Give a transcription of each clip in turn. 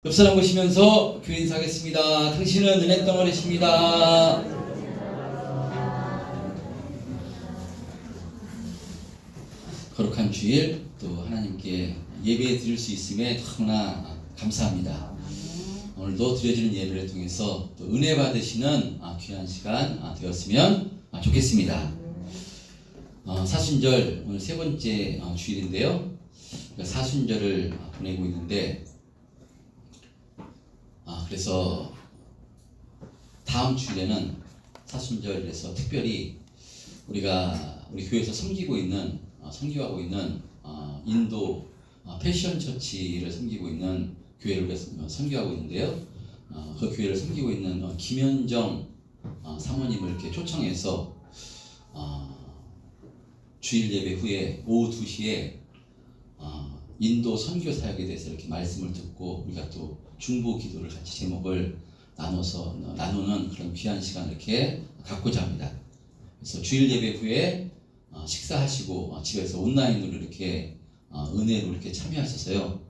옆 사람 보시면서 교회 인사하겠습니다. 당신은 은혜 덩어리십니다. 거룩한 주일 또 하나님께 예배 드릴 수 있음에 너무나 감사합니다. 오늘도 드려지는 예배를 통해서 또 은혜 받으시는 귀한 시간 되었으면 좋겠습니다. 사순절 오늘 세 번째 주일인데요. 사순절을 보내고 있는데 그래서 다음 주일에는 사순절에서 특별히 우리가 우리 교회에서 섬기고 있는 섬기하고 있는 인도 패션 처치를 섬기고 있는 교회를 섬기하고 있는데요. 그 교회를 섬기고 있는 김현정 사모님을 이렇게 초청해서 주일 예배 후에 오후 2시에 인도 선교 사역에 대해서 이렇게 말씀을 듣고 우리가 또 중보 기도를 같이 제목을 나누는 그런 귀한 시간을 이렇게 갖고자 합니다. 그래서 주일 예배 후에 식사하시고 집에서 온라인으로 이렇게 은혜로 이렇게 참여하셔서요.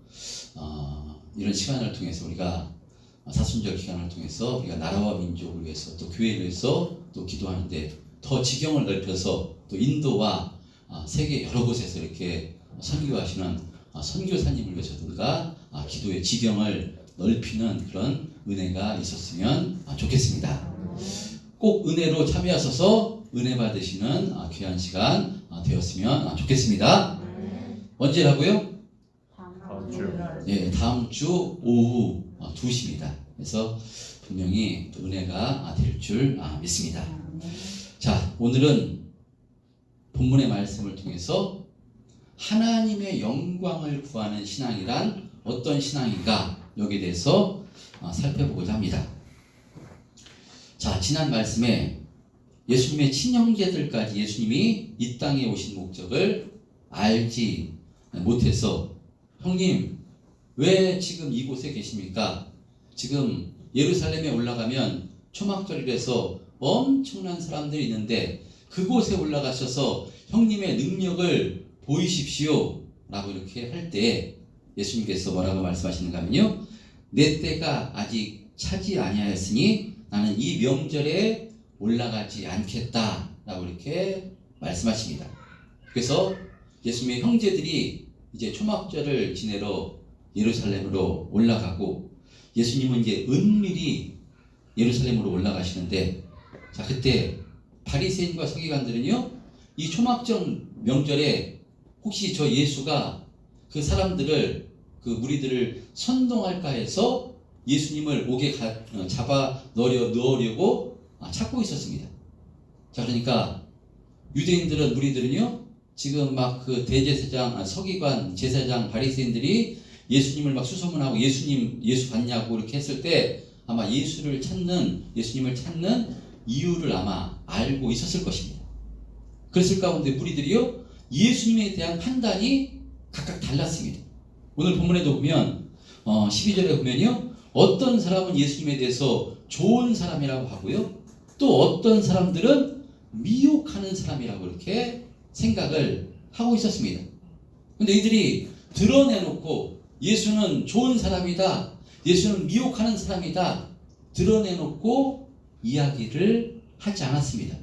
이런 시간을 통해서 우리가 사순절 기간을 통해서 우리가 나라와 민족을 위해서 또 교회를 위해서 또 기도하는데 더 지경을 넓혀서 또 인도와 세계 여러 곳에서 이렇게 선교하시는 선교사님을 위해서도 우리가 기도의 지경을 넓히는 그런 은혜가 있었으면 좋겠습니다. 꼭 은혜로 참여하셔서 은혜 받으시는 귀한 시간 되었으면 좋겠습니다. 언제라고요? 다음 주. 네, 다음 주 오후 2시입니다. 그래서 분명히 또 은혜가 될 줄 믿습니다. 자, 오늘은 본문의 말씀을 통해서 하나님의 영광을 구하는 신앙이란 어떤 신앙인가 여기에 대해서 살펴보고자 합니다. 자, 지난 말씀에 예수님의 친형제들까지 예수님이 이 땅에 오신 목적을 알지 못해서 형님 왜 지금 이곳에 계십니까? 지금 예루살렘에 올라가면 초막절이라서 엄청난 사람들이 있는데 그곳에 올라가셔서 형님의 능력을 보이십시오 라고 이렇게 할 때 예수님께서 뭐라고 말씀하시는가 하면요, 내 때가 아직 차지 아니하였으니 나는 이 명절에 올라가지 않겠다 라고 이렇게 말씀하십니다. 그래서 예수님의 형제들이 이제 초막절을 지내러 예루살렘으로 올라가고 예수님은 이제 은밀히 예루살렘으로 올라가시는데, 자, 그때 바리새인과 서기관들은요, 이 초막절 명절에 혹시 저 예수가 그 사람들을, 그 무리들을 선동할까 해서 예수님을 옥에 잡아 넣으려고 찾고 있었습니다. 자, 그러니까 유대인들은, 무리들은요, 지금 막 그 대제사장, 서기관, 제사장, 바리새인들이 예수님을 막 수소문하고 예수 봤냐고 이렇게 했을 때 아마 예수님을 찾는 이유를 아마 알고 있었을 것입니다. 그랬을 가운데 무리들이요, 예수님에 대한 판단이 각각 달랐습니다. 오늘 본문에도 보면 12절에 보면요, 어떤 사람은 예수님에 대해서 좋은 사람이라고 하고요, 또 어떤 사람들은 미혹하는 사람이라고 이렇게 생각을 하고 있었습니다. 근데 이들이 드러내놓고 예수는 좋은 사람이다, 예수는 미혹하는 사람이다 드러내놓고 이야기를 하지 않았습니다.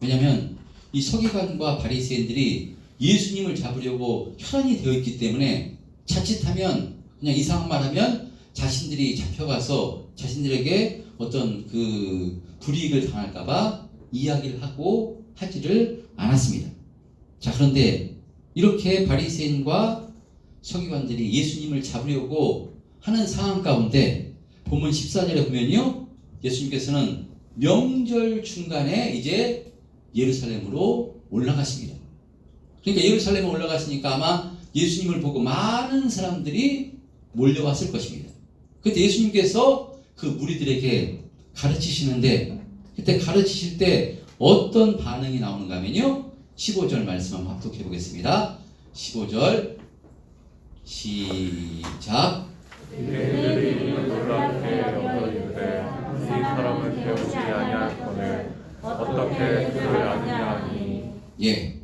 왜냐하면 이 서기관과 바리새인들이 예수님을 잡으려고 혈안이 되어 있기 때문에 자칫하면 그냥 이상한 말 하면 자신들이 잡혀가서 자신들에게 어떤 그 불이익을 당할까봐 이야기를 하고 하지를 않았습니다. 자, 그런데 이렇게 바리새인과 서기관들이 예수님을 잡으려고 하는 상황 가운데 본문 14절에 보면요, 예수님께서는 명절 중간에 이제 예루살렘으로 올라가십니다. 그러니까 예루살렘에 올라갔으니까 아마 예수님을 보고 많은 사람들이 몰려왔을 것입니다. 그때 예수님께서 그 무리들에게 가르치시는데, 그때 가르치실 때 어떤 반응이 나오는가 하면요, 15절 말씀 한번 합독해 보겠습니다. 15절 시작. 유대인들이 놀랍게 여겨이르되 이 사람은 배우지 아니하거늘 어떻게 그를 아느냐 하니. 예,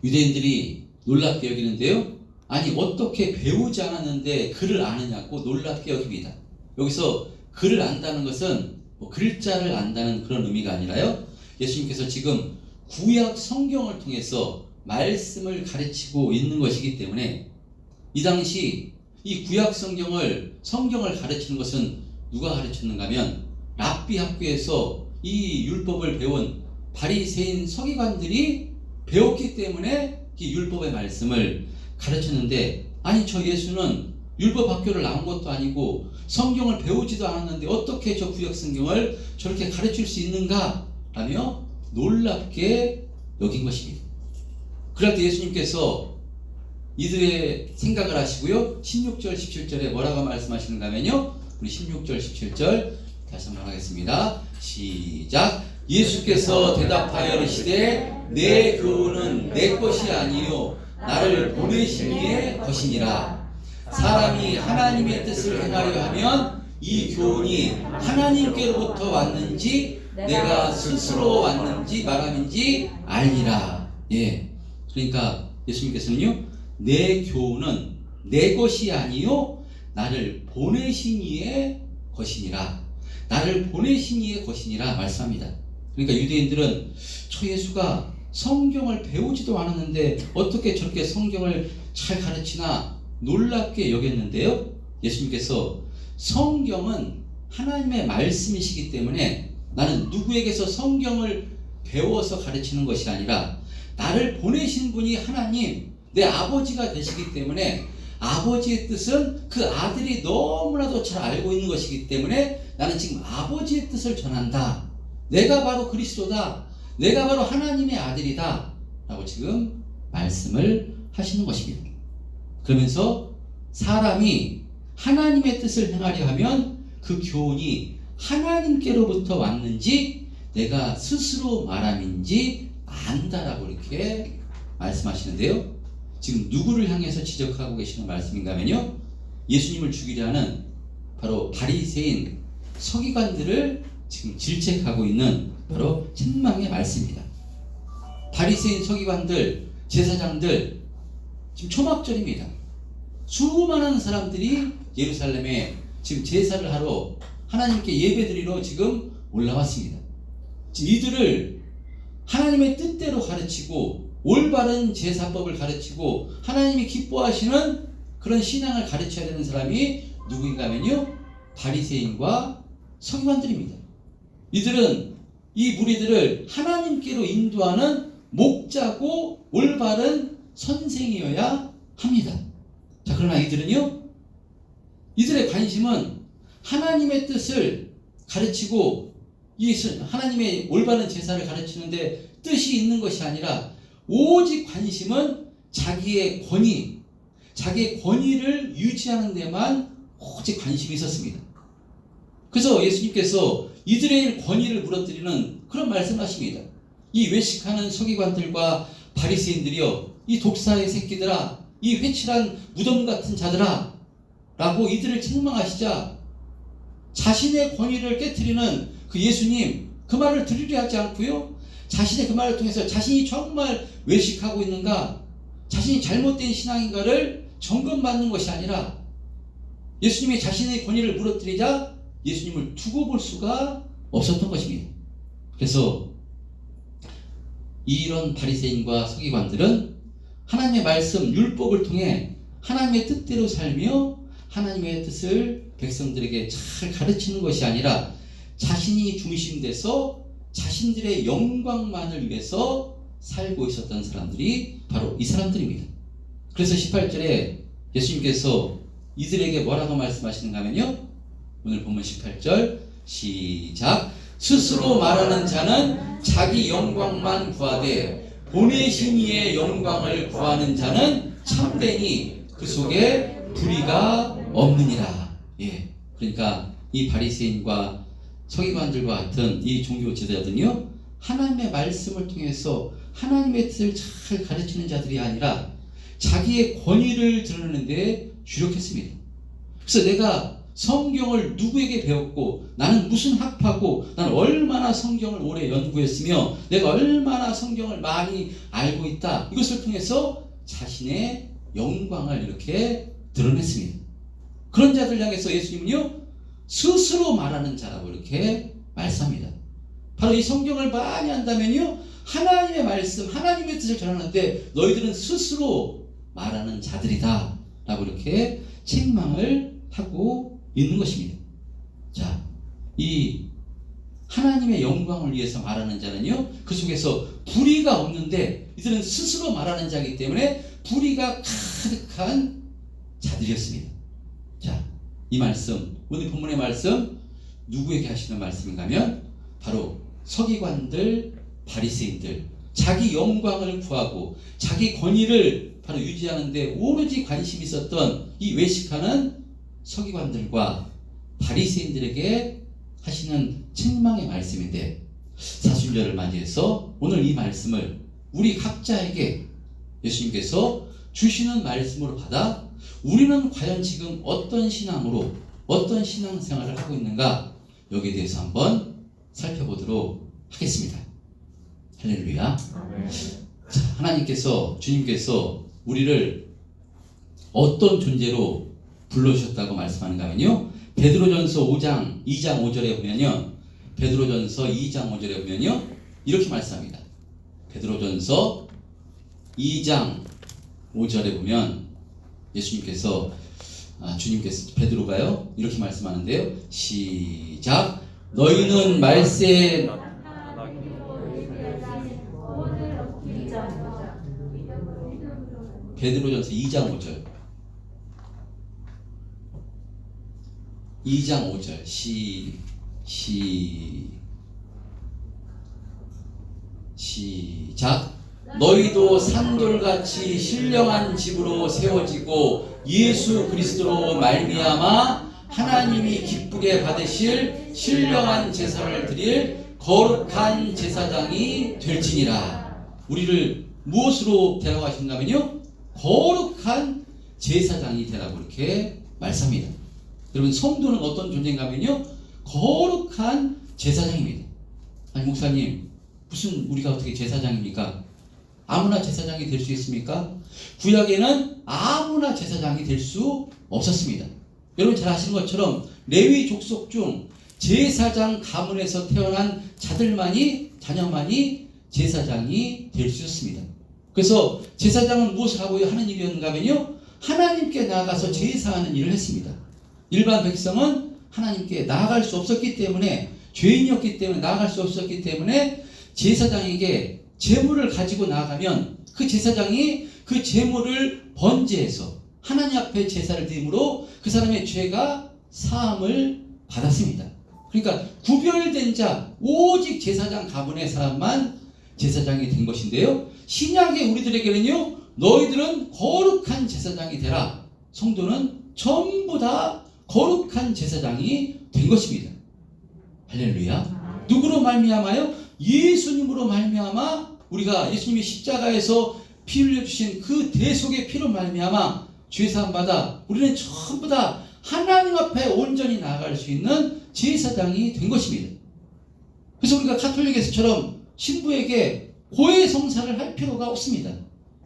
유대인들이 놀랍게 여기는데요, 아니 지금 어떻게 배우지 않았는데 글을 아느냐고 놀랍게 여깁니다. 여기서 글을 안다는 것은 뭐 글자를 안다는 그런 의미가 아니라요. 예수님께서 지금 구약 성경을 통해서 말씀을 가르치고 있는 것이기 때문에 이 당시 이 구약 성경을 가르치는 것은 누가 가르쳤는가 하면 랍비 학교에서 이 율법을 배운 바리새인 서기관들이 배웠기 때문에 이 율법의 말씀을 가르쳤는데, 아니 저 예수는 율법 학교를 나온 것도 아니고 성경을 배우지도 않았는데 어떻게 저 구약 성경을 저렇게 가르칠 수 있는가 라며 놀랍게 여긴 것입니다. 그럴 때 예수님께서 이들의 생각을 하시고요, 16절 17절에 뭐라고 말씀하시는가 하면요, 우리 16절 17절 다시 한번 하겠습니다. 시작. 예수께서 대답하여 이르시되 내 교훈은 내 것이 아니요 나를 보내신 이의 것이니라. 사람이 하나님의 뜻을 행하려 하면 이 교훈이 하나님께로부터 왔는지 내가 스스로 왔는지 말함인지 알리라. 예, 그러니까 예수님께서는요, 내 교훈은 내 것이 아니요 나를 보내신 이의 것이니라. 나를 보내신 이의 것이니라 말씀합니다. 그러니까 유대인들은 저 예수가 성경을 배우지도 않았는데 어떻게 저렇게 성경을 잘 가르치나 놀랍게 여겼는데요, 예수님께서 성경은 하나님의 말씀이시기 때문에 나는 누구에게서 성경을 배워서 가르치는 것이 아니라 나를 보내신 분이 하나님, 내 아버지가 되시기 때문에 아버지의 뜻은 그 아들이 너무나도 잘 알고 있는 것이기 때문에 나는 지금 아버지의 뜻을 전한다. 내가 바로 그리스도다. 내가 바로 하나님의 아들이다. 라고 지금 말씀을 하시는 것입니다. 그러면서 사람이 하나님의 뜻을 행하려 하면 그 교훈이 하나님께로부터 왔는지 내가 스스로 말함인지 안다라고 이렇게 말씀하시는데요, 지금 누구를 향해서 지적하고 계시는 말씀인가 하면요, 예수님을 죽이려 하는 바로 바리새인 서기관들을 지금 질책하고 있는 바로 책망의 말씀입니다. 바리새인 서기관들, 제사장들, 지금 초막절입니다. 수많은 사람들이 예루살렘에 지금 제사를 하러 하나님께 예배드리러 지금 올라왔습니다. 지금 이들을 하나님의 뜻대로 가르치고 올바른 제사법을 가르치고 하나님이 기뻐하시는 그런 신앙을 가르쳐야 되는 사람이 누구인가 하면요, 바리새인과 서기관들입니다. 이들은 이 무리들을 하나님께로 인도하는 목자고 올바른 선생이어야 합니다. 자, 그러나 이들은요, 이들의 관심은 하나님의 뜻을 가르치고 이 하나님의 올바른 제사를 가르치는데 뜻이 있는 것이 아니라 오직 관심은 자기의 권위, 자기의 권위를 유지하는 데만 오직 관심이 있었습니다. 그래서 예수님께서 이들의 권위를 무너뜨리는 그런 말씀을 하십니다. 이 외식하는 서기관들과 바리새인들이여, 이 독사의 새끼들아, 이 회칠한 무덤 같은 자들아 라고 이들을 책망하시자 자신의 권위를 깨트리는 그 예수님, 그 말을 들으려 하지 않고요, 자신의 그 말을 통해서 자신이 정말 외식하고 있는가, 자신이 잘못된 신앙인가를 점검받는 것이 아니라 예수님이 자신의 권위를 무너뜨리자 예수님을 두고 볼 수가 없었던 것입니다. 그래서 이런 바리새인과 서기관들은 하나님의 말씀, 율법을 통해 하나님의 뜻대로 살며 하나님의 뜻을 백성들에게 잘 가르치는 것이 아니라 자신이 중심돼서 자신들의 영광만을 위해서 살고 있었던 사람들이 바로 이 사람들입니다. 그래서 18절에 예수님께서 이들에게 뭐라고 말씀하시는가 하면요, 오늘 본문 18절 시작. 스스로 말하는 자는 자기 영광만 구하되 보내신 이의 영광을 구하는 자는 참되니 그 속에 불의가 없느니라. 예, 그러니까 이 바리새인과 서기관들과 같은 이 종교 지도자들은요, 하나님의 말씀을 통해서 하나님의 뜻을 잘 가르치는 자들이 아니라 자기의 권위를 드러내는 데 주력했습니다. 그래서 내가 성경을 누구에게 배웠고, 나는 무슨 학파고, 나는 얼마나 성경을 오래 연구했으며 내가 얼마나 성경을 많이 알고 있다, 이것을 통해서 자신의 영광을 이렇게 드러냈습니다. 그런 자들 향해서 예수님은요, 스스로 말하는 자라고 이렇게 말씀합니다. 바로 이 성경을 많이 한다면요, 하나님의 말씀, 하나님의 뜻을 전하는데 너희들은 스스로 말하는 자들이다 라고 이렇게 책망을 하고 있는 것입니다. 자, 이 하나님의 영광을 위해서 말하는 자는요, 그 속에서 불의가 없는데 이들은 스스로 말하는 자이기 때문에 불의가 가득한 자들이었습니다. 자, 이 말씀, 오늘 본문의 말씀 누구에게 하시는 말씀인가 하면 바로 서기관들, 바리새인들, 자기 영광을 구하고 자기 권위를 바로 유지하는 데 오로지 관심이 있었던 이 외식하는 서기관들과 바리새인들에게 하시는 책망의 말씀인데, 사순절을 맞이해서 오늘 이 말씀을 우리 각자에게 예수님께서 주시는 말씀으로 받아 우리는 과연 지금 어떤 신앙으로, 어떤 신앙생활을 하고 있는가, 여기에 대해서 한번 살펴보도록 하겠습니다. 할렐루야. 자, 하나님께서, 주님께서 우리를 어떤 존재로 불러주셨다고 말씀하는가 하면요, 베드로전서 2장 5절에 보면요, 베드로전서 2장 5절에 보면요, 이렇게 말씀합니다. 베드로전서 2장 5절에 보면 예수님께서, 주님께서, 베드로가요, 이렇게 말씀하는데요. 시작. 너희는 말세에 베드로전서 2장 5절. 2장 5절. 시작. 너희도 산돌같이 신령한 집으로 세워지고 예수 그리스도로 말미암아 하나님이 기쁘게 받으실 신령한 제사를 드릴 거룩한 제사장이 될지니라. 우리를 무엇으로 데려가신다면요, 거룩한 제사장이 되라고 이렇게 말씀합니다. 여러분, 성도는 어떤 존재인가 하면요, 거룩한 제사장입니다. 아니, 목사님, 무슨 우리가 어떻게 제사장입니까? 아무나 제사장이 될 수 있습니까? 구약에는 아무나 제사장이 될 수 없었습니다. 여러분 잘 아시는 것처럼 레위 족속 중 제사장 가문에서 태어난 자녀만이 제사장이 될 수 있었습니다. 그래서 제사장은 무엇을 하고 하는 일이었는가 하면요, 하나님께 나아가서 제사하는 일을 했습니다. 일반 백성은 하나님께 나아갈 수 없었기 때문에, 죄인이었기 때문에 나아갈 수 없었기 때문에 제사장에게 제물을 가지고 나아가면 그 제사장이 그 제물을 번제해서 하나님 앞에 제사를 드림으로 그 사람의 죄가 사함을 받았습니다. 그러니까 구별된 자, 오직 제사장 가문의 사람만 제사장이 된 것인데요, 신약의 우리들에게는요, 너희들은 거룩한 제사장이 되라. 성도는 전부 다 거룩한 제사장이 된 것입니다. 할렐루야. 누구로 말미암아요? 예수님으로 말미암아, 우리가 예수님이 십자가에서 피 흘려주신 그 대속의 피로 말미암아 죄사함 받아 우리는 전부 다 하나님 앞에 온전히 나아갈 수 있는 제사장이 된 것입니다. 그래서 우리가 가톨릭에서처럼 신부에게 고해 성사를 할 필요가 없습니다.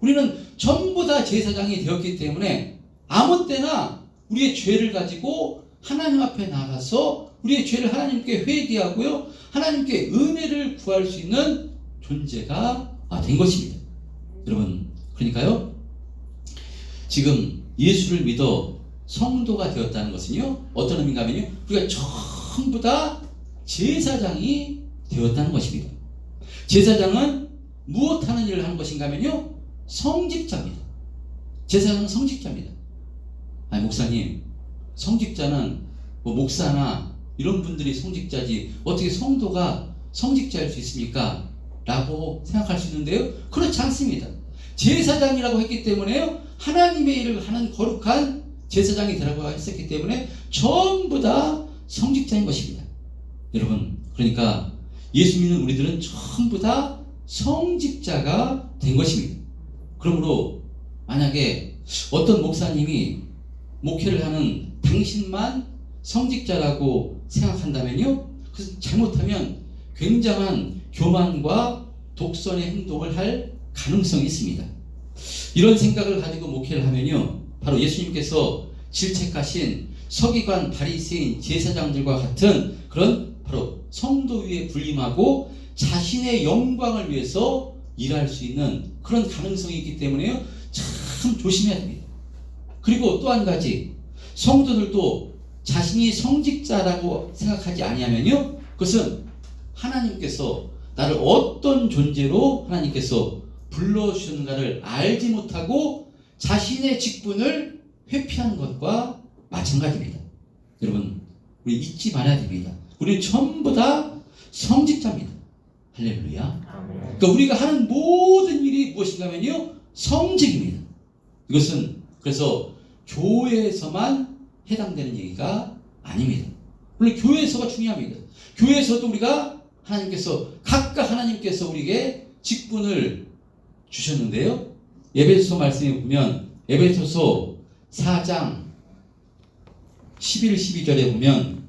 우리는 전부 다 제사장이 되었기 때문에 아무 때나 우리의 죄를 가지고 하나님 앞에 나가서 우리의 죄를 하나님께 회개하고요, 하나님께 은혜를 구할 수 있는 존재가 된 것입니다. 여러분, 그러니까요, 지금 예수를 믿어 성도가 되었다는 것은요, 어떤 의미인가 하면요, 우리가 전부 다 제사장이 되었다는 것입니다. 제사장은 무엇 하는 일을 하는 것인가 하면요, 성직자입니다. 제사장은 성직자입니다. 아니, 목사님, 성직자는 뭐 목사나 이런 분들이 성직자지 어떻게 성도가 성직자일 수 있습니까? 라고 생각할 수 있는데요, 그렇지 않습니다. 제사장이라고 했기 때문에요, 하나님의 일을 하는 거룩한 제사장이 되라고 했었기 때문에 전부 다 성직자인 것입니다. 여러분, 그러니까 예수 믿는 우리들은 전부 다 성직자가 된 것입니다. 그러므로 만약에 어떤 목사님이 목회를 하는 당신만 성직자라고 생각한다면요, 그 잘못하면 굉장한 교만과 독선의 행동을 할 가능성이 있습니다. 이런 생각을 가지고 목회를 하면요, 바로 예수님께서 질책하신 서기관, 바리새인, 제사장들과 같은 그런 바로 성도 위에 군림하고 자신의 영광을 위해서 일할 수 있는 그런 가능성이 있기 때문에요, 참 조심해야 됩니다. 그리고 또 한 가지, 성도들도 자신이 성직자라고 생각하지 아니하면요, 그것은 하나님께서 나를 어떤 존재로 하나님께서 불러주셨는가를 알지 못하고 자신의 직분을 회피하는 것과 마찬가지입니다. 여러분, 우리 잊지 말아야 됩니다. 우리 전부 다 성직자입니다. 할렐루야. 그러니까 우리가 하는 모든 일이 무엇인가 하면요, 성직입니다. 이것은 그래서 교회에서만 해당되는 얘기가 아닙니다. 물론 교회에서가 중요합니다. 교회에서도 우리가 각각 하나님께서 우리에게 직분을 주셨는데요, 에베소서 말씀에 보면 에베소서 4장 11, 12절에 보면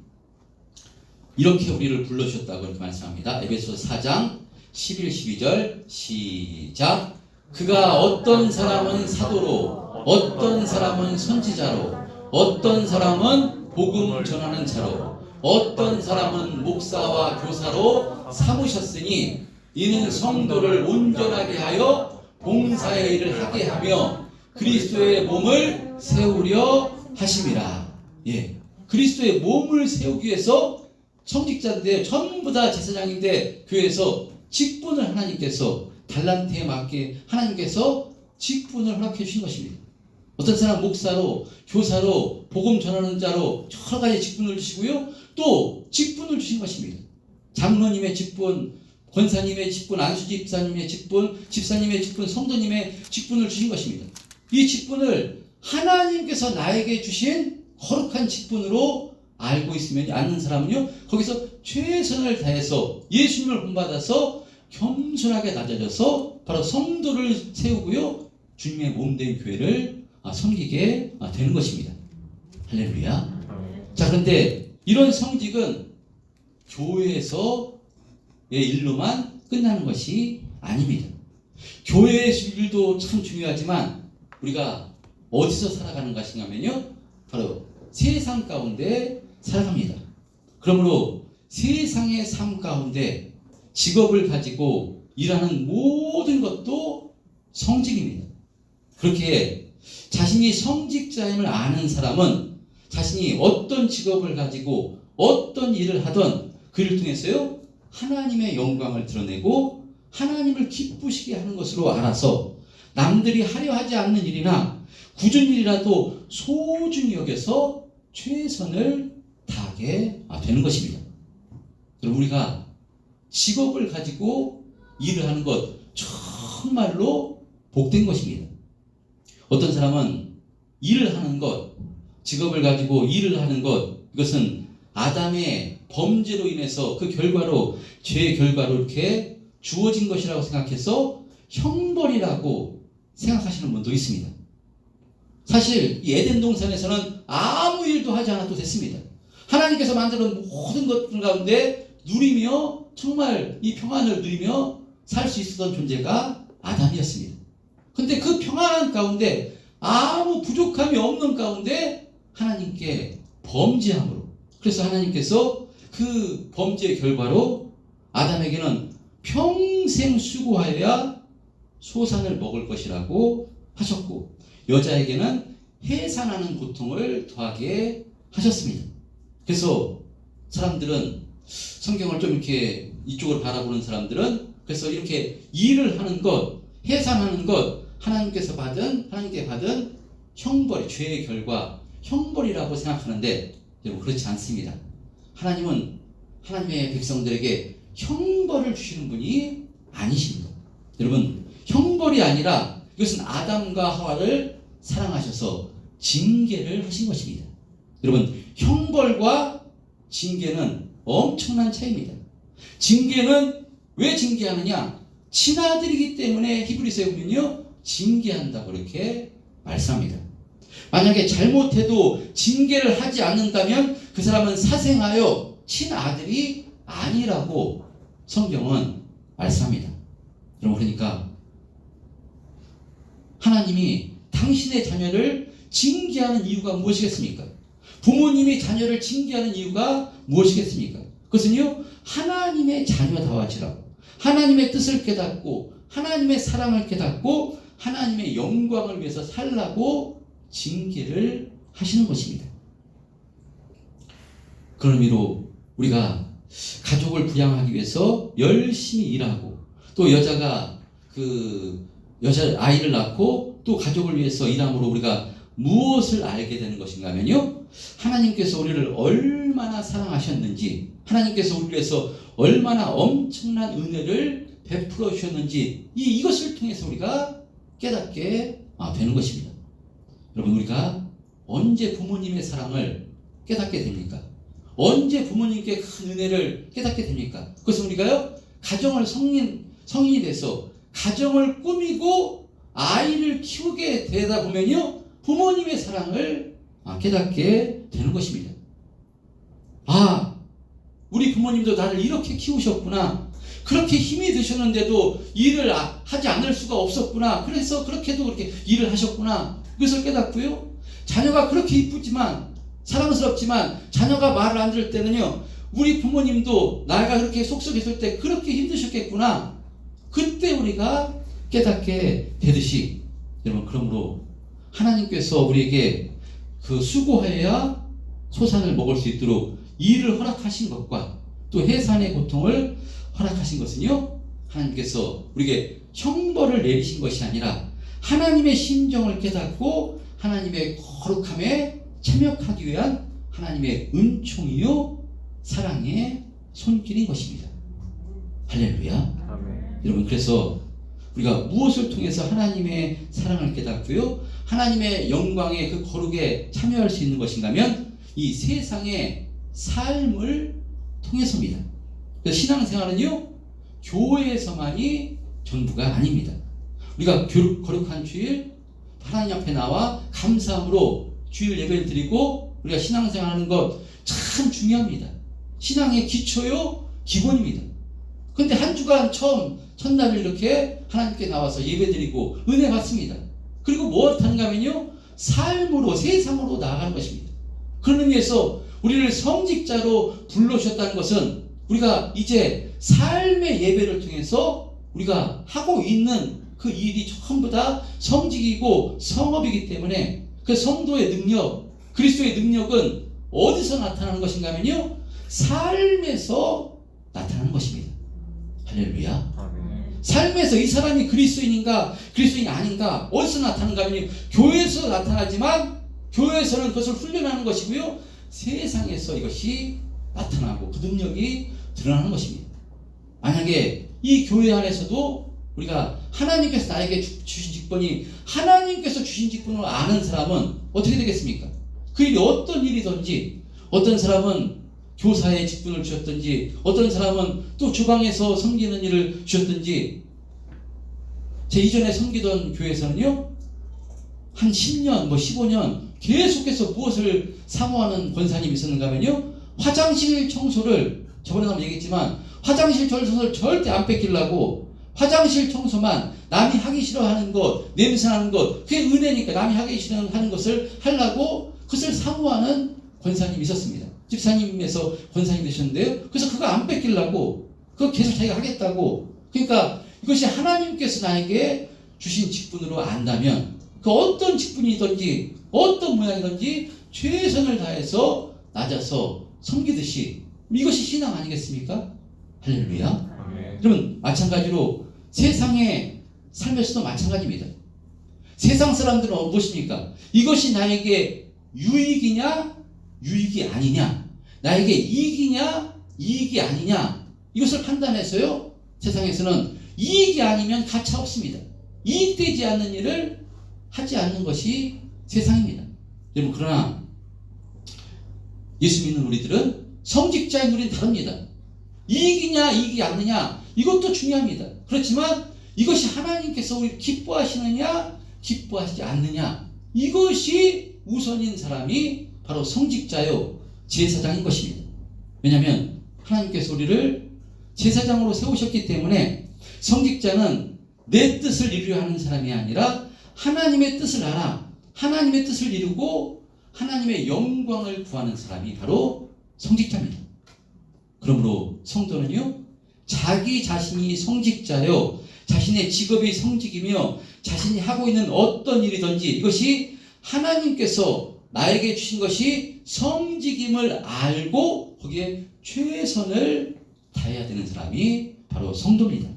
이렇게 우리를 불러주셨다고 이렇게 말씀합니다. 에베소서 4장 11, 12절 시작. 그가 어떤 사람은 사도로, 어떤 사람은 선지자로, 어떤 사람은 복음 전하는 자로, 어떤 사람은 목사와 교사로 삼으셨으니 이는 성도를 온전하게 하여 봉사의 일을 하게 하며 그리스도의 몸을 세우려 하심이라. 예, 그리스도의 몸을 세우기 위해서 성직자인데 전부 다 제사장인데 교회에서 직분을 하나님께서 달란트에 맞게 하나님께서 직분을 허락해 주신 것입니다. 어떤 사람 목사로, 교사로, 복음 전하는 자로 여러 가지 직분을 주시고요, 또 직분을 주신 것입니다. 장로님의 직분, 권사님의 직분, 안수지 집사님의 직분, 집사님의 직분, 성도님의 직분을 주신 것입니다. 이 직분을 하나님께서 나에게 주신 거룩한 직분으로 알고 있으면 아는 사람은요, 거기서 최선을 다해서 예수님을 본받아서 겸손하게 낮아져서 바로 성도를 세우고요, 주님의 몸된 교회를 섬기게 되는 것입니다. 할렐루야. 자, 그런데 이런 성직은 교회에서의 일로만 끝나는 것이 아닙니다. 교회의 일도 참 중요하지만 우리가 어디서 살아가는 것인가 하면요, 바로 세상 가운데 살아갑니다. 그러므로 세상의 삶 가운데 직업을 가지고 일하는 모든 것도 성직입니다. 그렇게 자신이 성직자임을 아는 사람은 자신이 어떤 직업을 가지고 어떤 일을 하던 그 일을 통해서요, 하나님의 영광을 드러내고 하나님을 기쁘시게 하는 것으로 알아서 남들이 하려 하지 않는 일이나 굳은 일이라도 소중히 여겨서 최선을 다하게 되는 것입니다. 그럼 우리가 직업을 가지고 일을 하는 것 정말로 복된 것입니다. 어떤 사람은 일을 하는 것, 직업을 가지고 일을 하는 것, 이것은 아담의 범죄로 인해서 그 결과로, 죄의 결과로 이렇게 주어진 것이라고 생각해서 형벌이라고 생각하시는 분도 있습니다. 사실 이 에덴 동산에서는 아무 일도 하지 않아도 됐습니다. 하나님께서 만드는 모든 것들 가운데 누리며 정말 이 평안을 누리며 살 수 있었던 존재가 아담이었습니다. 근데 그 평안한 가운데 아무 부족함이 없는 가운데 하나님께 범죄함으로, 그래서 하나님께서 그 범죄의 결과로 아담에게는 평생 수고하여야 소산을 먹을 것이라고 하셨고, 여자에게는 해산하는 고통을 더하게 하셨습니다. 그래서 사람들은, 성경을 좀 이렇게 이쪽으로 바라보는 사람들은, 그래서 이렇게 일을 하는 것, 해산하는 것, 하나님께 받은 형벌, 죄의 결과, 형벌이라고 생각하는데, 여러분 그렇지 않습니다. 하나님은 하나님의 백성들에게 형벌을 주시는 분이 아니십니다. 여러분, 형벌이 아니라 이것은 아담과 하와를 사랑하셔서 징계를 하신 것입니다. 여러분, 형벌과 징계는 엄청난 차이입니다. 징계는 왜 징계하느냐? 친아들이기 때문에 히브리서에 보면요, 징계한다고 이렇게 말씀합니다. 만약에 잘못해도 징계를 하지 않는다면 그 사람은 사생하여 친아들이 아니라고 성경은 말씀합니다. 여러분, 그러니까 하나님이 당신의 자녀를 징계하는 이유가 무엇이겠습니까? 부모님이 자녀를 징계하는 이유가 무엇이겠습니까? 그것은요, 하나님의 자녀다워지라고, 하나님의 뜻을 깨닫고 하나님의 사랑을 깨닫고 하나님의 영광을 위해서 살라고 징계를 하시는 것입니다. 그런 의미로 우리가 가족을 부양하기 위해서 열심히 일하고, 또 여자가 여자 아이를 낳고 또 가족을 위해서 일함으로 우리가 무엇을 알게 되는 것인가 하면요, 하나님께서 우리를 얼마나 사랑하셨는지, 하나님께서 우리를 위해서 얼마나 엄청난 은혜를 베풀어 주셨는지, 이것을 통해서 우리가 깨닫게 되는 것입니다. 여러분, 우리가 언제 부모님의 사랑을 깨닫게 됩니까? 언제 부모님께 큰 은혜를 깨닫게 됩니까? 그것은 우리가요, 가정을 성인이 돼서 가정을 꾸미고 아이를 키우게 되다 보면요, 부모님의 사랑을 깨닫게 되는 것입니다. 우리 부모님도 나를 이렇게 키우셨구나, 그렇게 힘이 드셨는데도 일을 하지 않을 수가 없었구나, 그래서 그렇게도 그렇게 일을 하셨구나, 이것을 깨닫고요, 자녀가 그렇게 이쁘지만 사랑스럽지만 자녀가 말을 안 들을 때는요, 우리 부모님도 나가 그렇게 속썩했을 때 그렇게 힘드셨겠구나, 그때 우리가 깨닫게 되듯이, 여러분, 그러므로 하나님께서 우리에게 수고하여야 소산을 먹을 수 있도록 일을 허락하신 것과 또 해산의 고통을 허락하신 것은요, 하나님께서 우리에게 형벌을 내리신 것이 아니라 하나님의 심정을 깨닫고 하나님의 거룩함에 참여하기 위한 하나님의 은총이요 사랑의 손길인 것입니다. 할렐루야. 아멘. 여러분, 그래서 우리가 무엇을 통해서 하나님의 사랑을 깨닫고요, 하나님의 영광의 그 거룩에 참여할 수 있는 것인가 하면 이 세상의 삶을 통해서입니다. 그래서 신앙생활은요, 교회에서만이 전부가 아닙니다. 우리가 거룩한 주일 하나님 앞에 나와 감사함으로 주일 예배를 드리고 우리가 신앙생활하는 것 참 중요합니다. 신앙의 기초요, 기본입니다. 그런데 한 주간 첫날을 이렇게 하나님께 나와서 예배드리고 은혜 받습니다. 그리고 무엇하는가 하면요, 삶으로, 세상으로 나아가는 것입니다. 그런 의미에서 우리를 성직자로 불러주셨다는 것은 우리가 이제 삶의 예배를 통해서 우리가 하고 있는 그 일이 전부 다 성직이고 성업이기 때문에 그 성도의 능력, 그리스도의 능력은 어디서 나타나는 것인가 하면요, 삶에서 나타나는 것입니다. 할렐루야. 아멘. 삶에서 이 사람이 그리스도인인가 그리스도인이 아닌가 어디서 나타나는가 하면 교회에서 나타나지만 교회에서는 그것을 훈련하는 것이고요, 세상에서 이것이 나타나고 그 능력이 드러나는 것입니다. 만약에 이 교회 안에서도 우리가 하나님께서 나에게 주신 직분이 하나님께서 주신 직분을 아는 사람은 어떻게 되겠습니까? 그 일이 어떤 일이든지, 어떤 사람은 교사의 직분을 주셨든지, 어떤 사람은 또 주방에서 섬기는 일을 주셨든지, 제 이전에 섬기던 교회에서는요, 한 10년, 15년 계속해서 무엇을 사모하는 권사님이 있었는가 하면요, 화장실 청소를, 저번에 한번 얘기했지만 화장실 청소를 절대 안 뺏기려고 화장실 청소만, 남이 하기 싫어하는 것, 냄새나는 것, 그게 은혜니까 남이 하기 싫어하는 것을 하려고 그것을 사모하는 권사님이 있었습니다. 집사님에서 권사님 되셨는데요, 그래서 그거 안 뺏기려고 그거 계속 자기가 하겠다고. 그러니까 이것이 하나님께서 나에게 주신 직분으로 안다면 그 어떤 직분이든지 어떤 모양이든지 최선을 다해서 낮아서 섬기듯이, 이것이 신앙 아니겠습니까? 할렐루야. 아멘. 여러분, 마찬가지로 세상의 삶에서도 마찬가지입니다. 세상 사람들은 무엇입니까? 이것이 나에게 유익이냐 유익이 아니냐, 나에게 이익이냐 이익이 아니냐, 이것을 판단해서요, 세상에서는 이익이 아니면 가차 없습니다. 이익되지 않는 일을 하지 않는 것이 세상입니다. 여러분, 그러나 예수 믿는 우리들은, 성직자인 우리는 다릅니다. 이익이냐 이익이 아니냐, 이것도 중요합니다. 그렇지만 이것이 하나님께서 우리를 기뻐하시느냐 기뻐하시지 않느냐, 이것이 우선인 사람이 바로 성직자요 제사장인 것입니다. 왜냐하면 하나님께서 우리를 제사장으로 세우셨기 때문에 성직자는 내 뜻을 이루려 하는 사람이 아니라 하나님의 뜻을 알아 하나님의 뜻을 이루고 하나님의 영광을 구하는 사람이 바로 성직자입니다. 그러므로 성도는요, 자기 자신이 성직자요, 자신의 직업이 성직이며 자신이 하고 있는 어떤 일이든지 이것이 하나님께서 나에게 주신 것이 성직임을 알고 거기에 최선을 다해야 되는 사람이 바로 성도입니다.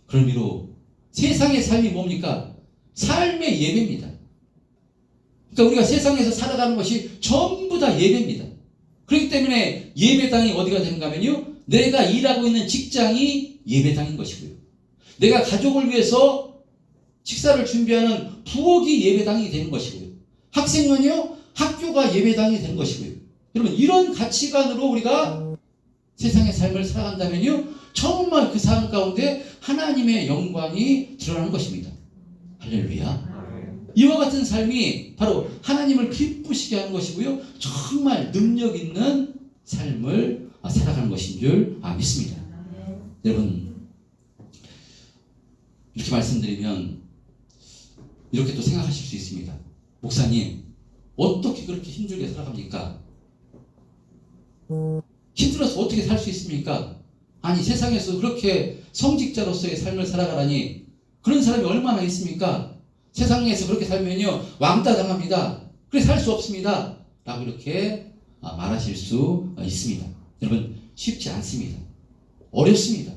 그런 의미로 세상의 삶이 뭡니까? 삶의 예배입니다. 그러니까 우리가 세상에서 살아가는 것이 전부 다 예배입니다. 그렇기 때문에 예배당이 어디가 되는가 하면요, 내가 일하고 있는 직장이 예배당인 것이고요, 내가 가족을 위해서 식사를 준비하는 부엌이 예배당이 되는 것이고요, 학생은요 학교가 예배당이 되는 것이고요. 여러분, 이런 가치관으로 우리가 세상의 삶을 살아간다면요, 정말 그 삶 가운데 하나님의 영광이 드러나는 것입니다. 할렐루야. 이와 같은 삶이 바로 하나님을 기쁘시게 하는 것이고요, 정말 능력 있는 삶을 살아가는 것인 줄 믿습니다. 여러분, 이렇게 말씀드리면 이렇게 또 생각하실 수 있습니다. 목사님, 어떻게 그렇게 힘들게 살아갑니까? 힘들어서 어떻게 살 수 있습니까? 아니, 세상에서 그렇게 성직자로서의 삶을 살아가라니 그런 사람이 얼마나 있습니까? 세상에서 그렇게 살면요 왕따 당합니다. 그래 살 수 없습니다. 라고 이렇게 말하실 수 있습니다. 여러분, 쉽지 않습니다. 어렵습니다.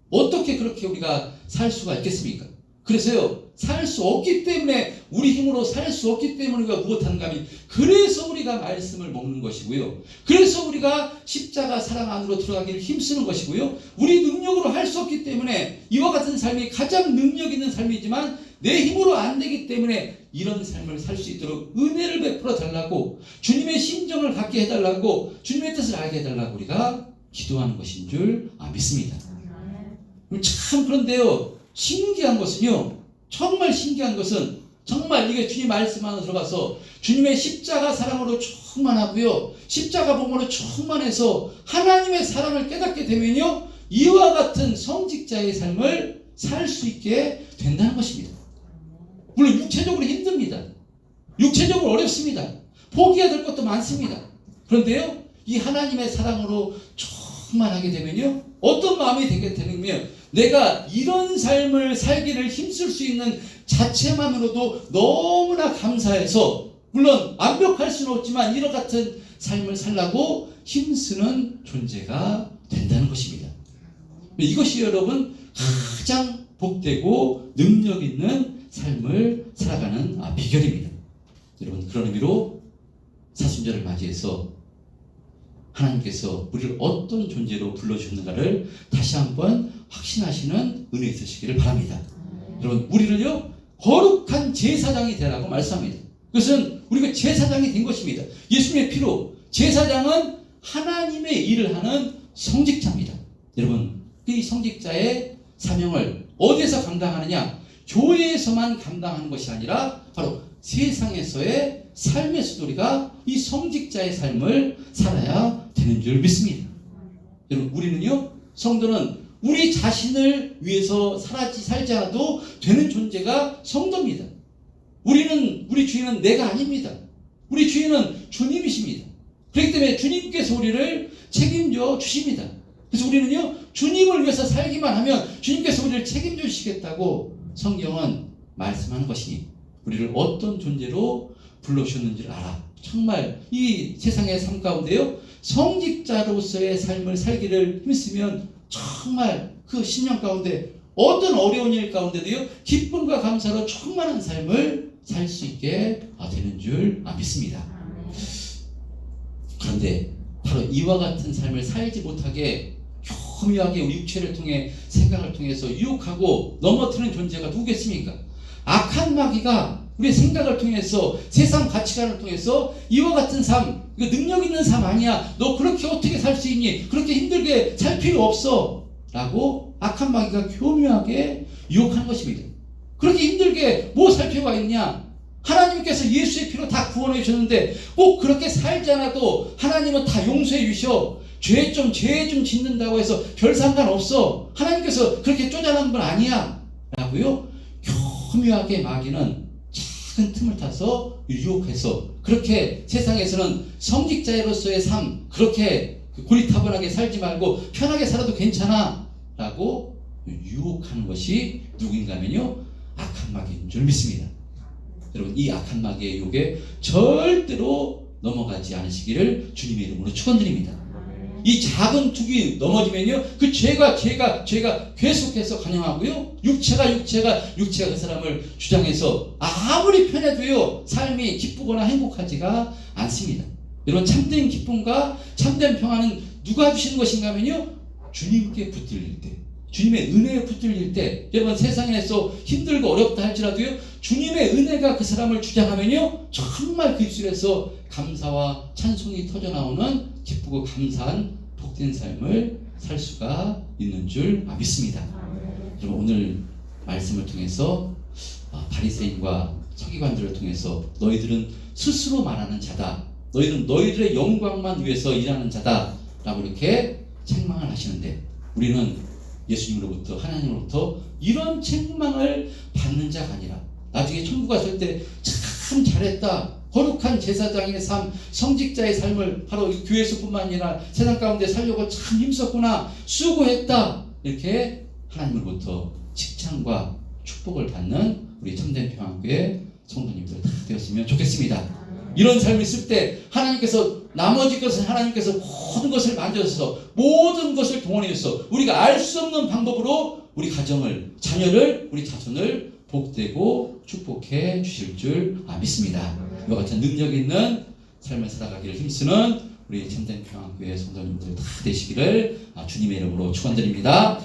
어떻게 그렇게 우리가 살 수가 있겠습니까? 그래서요, 살 수 없기 때문에, 우리 힘으로 살 수 없기 때문에 우리가 무엇하는가 하면, 그래서 우리가 말씀을 먹는 것이고요, 그래서 우리가 십자가 사랑 안으로 들어가기를 힘쓰는 것이고요, 우리 능력으로 할 수 없기 때문에 이와 같은 삶이 가장 능력 있는 삶이지만 내 힘으로 안 되기 때문에 이런 삶을 살 수 있도록 은혜를 베풀어 달라고, 주님의 심정을 갖게 해달라고, 주님의 뜻을 알게 해달라고 우리가 기도하는 것인 줄 믿습니다. 참, 그런데요, 신기한 것은요, 정말 신기한 것은, 정말 이게 주님 말씀 안에 들어가서 주님의 십자가 사랑으로 충만하고요, 십자가 복음으로 충만해서 하나님의 사랑을 깨닫게 되면요, 이와 같은 성직자의 삶을 살 수 있게 된다는 것입니다. 물론 육체적으로 힘듭니다. 육체적으로 어렵습니다. 포기해야 될 것도 많습니다. 그런데요, 이 하나님의 사랑으로 충만하게 되면요, 어떤 마음이 되게 되냐면, 내가 이런 삶을 살기를 힘쓸 수 있는 자체만으로도 너무나 감사해서, 물론 완벽할 수는 없지만 이런 같은 삶을 살라고 힘쓰는 존재가 된다는 것입니다. 이것이 여러분 가장 복되고 능력 있는 삶을 살아가는 비결입니다. 여러분, 그런 의미로 사순절을 맞이해서 하나님께서 우리를 어떤 존재로 불러주셨는가를 다시 한번 확신하시는 은혜 있으시기를 바랍니다. 여러분, 우리를요 거룩한 제사장이 되라고 말씀합니다. 그것은 우리가 제사장이 된 것입니다. 예수님의 피로. 제사장은 하나님의 일을 하는 성직자입니다. 여러분, 이 성직자의 사명을 어디에서 감당하느냐? 교회에서만 감당하는 것이 아니라 바로 세상에서의 삶에서도 우리가 이 성직자의 삶을 살아야 되는 줄 믿습니다. 여러분, 우리는요, 성도는 우리 자신을 위해서 살지 않아도 되는 존재가 성도입니다. 우리 주인은 내가 아닙니다. 우리 주인은 주님이십니다. 그렇기 때문에 주님께서 우리를 책임져 주십니다. 그래서 우리는요, 주님을 위해서 살기만 하면 주님께서 우리를 책임져 주시겠다고 성경은 말씀하는 것이니, 우리를 어떤 존재로 불러주셨는지를 알아. 정말 이 세상의 삶 가운데요, 성직자로서의 삶을 살기를 힘쓰면 정말 그 10년 가운데 어떤 어려운 일 가운데도요, 기쁨과 감사로 충만한 삶을 살 수 있게 되는 줄 믿습니다. 그런데 바로 이와 같은 삶을 살지 못하게 교묘하게 우리 육체를 통해, 생각을 통해서 유혹하고 넘어뜨리는 존재가 누구겠습니까? 악한 마귀가 우리의 생각을 통해서, 세상 가치관을 통해서 이와 같은 삶, 이거 능력 있는 삶 아니야, 너 그렇게 어떻게 살 수 있니, 그렇게 힘들게 살 필요 없어 라고 악한 마귀가 교묘하게 유혹하는 것입니다. 그렇게 힘들게 뭐 살 필요가 있냐, 하나님께서 예수의 피로 다 구원해 주셨는데 꼭 그렇게 살지 않아도 하나님은 다 용서해 주셔, 죄 좀 짓는다고 해서 별 상관없어, 하나님께서 그렇게 쪼잔한 건 아니야 라고요, 교묘하게 마귀는 작은 틈을 타서 유혹해서 그렇게 세상에서는 성직자로서의 삶 그렇게 고리타분하게 살지 말고 편하게 살아도 괜찮아 라고 유혹하는 것이 누구인가 하면요 악한 마귀인 줄 믿습니다. 여러분 이 악한 마귀의 유혹에 절대로 넘어가지 않으시기를 주님의 이름으로 축원드립니다. 이 작은 툭이 넘어지면요 그 죄가 계속해서 관영하고요 육체가 그 사람을 주장해서 아무리 편해도요 삶이 기쁘거나 행복하지가 않습니다. 여러분 참된 기쁨과 참된 평안은 누가 주시는 것인가 하면요 주님께 붙들릴 때 주님의 은혜에 붙들릴 때 여러분 세상에서 힘들고 어렵다 할지라도요 주님의 은혜가 그 사람을 주장하면요 정말 그 입술에서 감사와 찬송이 터져나오는 기쁘고 감사한 복된 삶을 살 수가 있는 줄 믿습니다. 여러분 오늘 말씀을 통해서 바리새인과 서기관들을 통해서 너희들은 스스로 말하는 자다. 너희들은 너희들의 영광만 위해서 일하는 자다 라고 이렇게 책망을 하시는데 우리는 예수님으로부터 하나님으로부터 이런 책망을 받는 자가 아니라 나중에 천국 갔을 때 참 잘했다 거룩한 제사장의 삶 성직자의 삶을 바로 교회에서뿐만 아니라 세상 가운데 살려고 참 힘썼구나 수고했다 이렇게 하나님으로부터 칭찬과 축복을 받는 우리 참된 평안교회 성도님들 다 되었으면 좋겠습니다. 이런 삶을 있을 때 하나님께서 나머지 것은 하나님께서 모든 것을 만져서 모든 것을 동원해서 우리가 알 수 없는 방법으로 우리 가정을 자녀를 우리 자손을 복되고 축복해 주실 줄 믿습니다. 이와 같은 능력 있는 삶을 살아가기를 힘쓰는 우리 참된 평안교회 성도님들 다 되시기를 주님의 이름으로 축원드립니다.